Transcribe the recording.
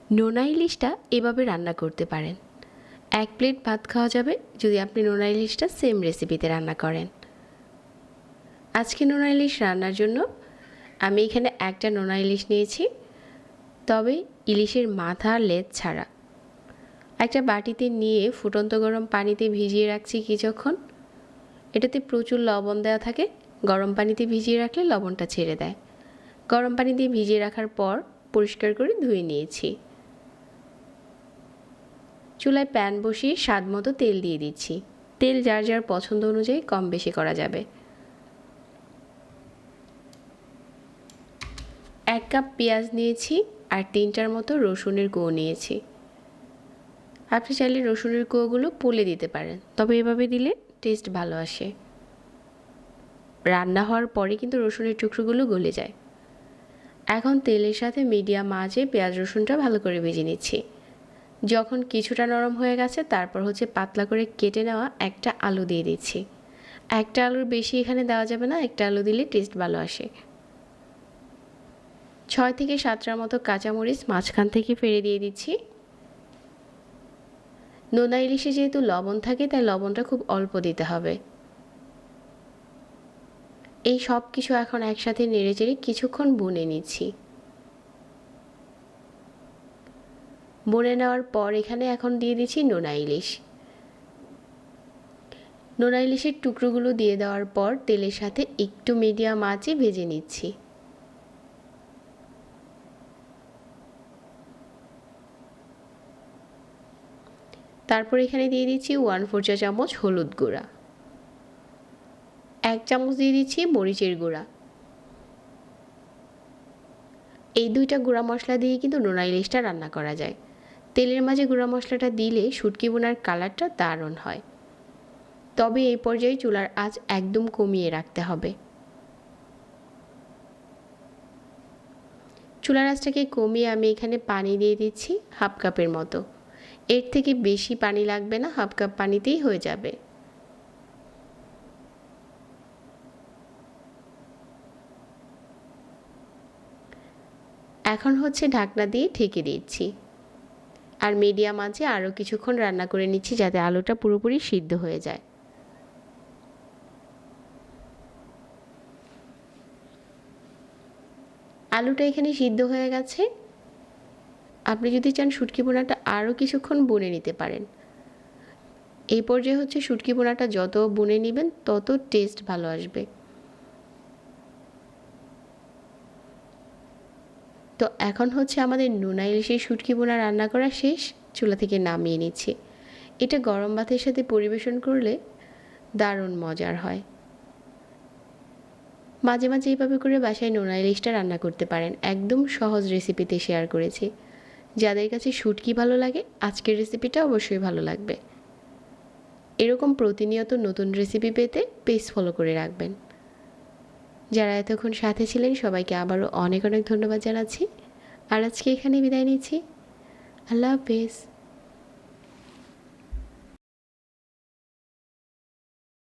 নোনা ইলিশটা এভাবে রান্না করতে পারেন। 1 প্লেট ভাত খাওয়া যাবে যদি আপনি নোনা ইলিশটা সেম রেসিপিতে রান্না করেন। আজকে নোনা ইলিশ রান্নার জন্য আমি এখানে একটা নোনা ইলিশ নিয়েছি, তবে ইলিশের মাথা আর লেজ ছাড়া। একটা বাটিতে নিয়ে ফুটন্ত গরম পানিতে ভিজিয়ে রাখছি কিছুক্ষণ। এটাতে প্রচুর লবণ দেওয়া থাকে, গরম পানিতে ভিজিয়ে রাখলে লবণটা ছেড়ে দেয়। গরম পানি দিয়ে ভিজিয়ে রাখার পর পরিষ্কার করে ধুয়ে নিয়েছি। চুলায় প্যান বসিয়ে স্বাদ মতো তেল দিয়ে দিচ্ছি। তেল যার যার পছন্দ অনুযায়ী কম বেশি করা যাবে। 1 কাপ পেঁয়াজ নিয়েছি আর 3টার মতো রসুনের কোয়া নিয়েছি। আপনি চাইলে রসুনের কোয়াগুলো পুলে দিতে পারেন, তবে এভাবে দিলে টেস্ট ভালো আসে। রান্না হওয়ার পরে কিন্তু রসুনের টুকরোগুলো গলে যায়। এখন তেলের সাথে মিডিয়াম আঁচে পেঁয়াজ রসুনটা ভালো করে ভেজে নিচ্ছি। যখন কিছুটা নরম হয়ে গেছে তারপর পাতলা করে কেটে নেওয়া একটা আলু দিয়ে দিচ্ছি। একটা আলুর বেশি এখানে দেওয়া যাবে না, একটা আলু দিলে টেস্ট ভালো আসে। 6 থেকে 7টার মতো কাঁচামরিচ মাঝখান থেকে ফেলে দিয়ে দিচ্ছি। নোনা ইলিশে যেহেতু লবণ থাকে তাই লবণটা খুব অল্প দিতে হবে। এই সব কিছু এখন একসাথে নেড়েচেড়ে কিছুক্ষণ ভুনে নিচ্ছি। ভুনে নেওয়ার পর এখানে এখন দিয়ে দিচ্ছি নোনা ইলিশ। নোনা ইলিশের টুকরোগুলো দিয়ে দেওয়ার পর তেলের সাথে একটু মিডিয়াম আঁচে ভেজে নিচ্ছি। তারপর এখানে দিয়ে দিচ্ছি 1/4 চা চামচ হলুদ গুঁড়া, 1 চামচ দিয়ে দিচ্ছি মরিচের গুঁড়া। এই 2টা গুঁড়া মশলা দিয়ে কিন্তু নোনা ইলিশটা রান্না করা যায়। তেলের মাঝে গুঁড়া মশলাটা দিলে শুটকি বোনার কালারটা দারুণ হয়। তবে এই পর্যায়ে চুলার আঁচ একদম কমিয়ে রাখতে হবে। চুলার আঁচটাকে কমিয়ে আমি এখানে পানি দিয়ে দিচ্ছি 1/2 কাপের মতো। এর থেকে বেশি পানি লাগবে না, 1/2 কাপ পানিতেই হয়ে যাবে। এখন ঢাকনা দিয়ে ঢেকে দিচ্ছি আর মিডিয়াম আঁচে আরও কিছুক্ষণ রান্না করে নিচ্ছি যাতে আলুটা পুরোপুরি সিদ্ধ হয়ে যায়। আলুটা এখানে সিদ্ধ হয়ে গেছে। আপনি যদি চান শুটকি বোনাটা আরও কিছুক্ষণ বুনে নিতে পারেন। এই পর্যায়ে শুটকি বোনাটা যত বুনে নেবেন তত টেস্ট ভালো আসবে। তো এখন আমাদের নোনা ইলিশের শুটকি বোনা রান্না করা শেষ। চুলা থেকে নামিয়ে নিচ্ছি। এটা গরম ভাতের সাথে পরিবেশন করলে দারুণ মজার হয়। মাঝে মাঝে এইভাবে করে বাসায় নোনা ইলিশটা রান্না করতে পারেন। একদম সহজ রেসিপিতে শেয়ার করেছি। যাদের কাছে শুটকি ভালো লাগে আজকের রেসিপিটা অবশ্যই ভালো লাগবে। এরকম প্রতিনিয়ত নতুন রেসিপি পেতে পেজ ফলো করে রাখবেন। যারা এতক্ষণ সাথে ছিলেন সবাইকে আবারও অনেক অনেক ধন্যবাদ জানাচ্ছি। আর আজকে এখানে বিদায় নিচ্ছি। আল্লাহ হাফেজ।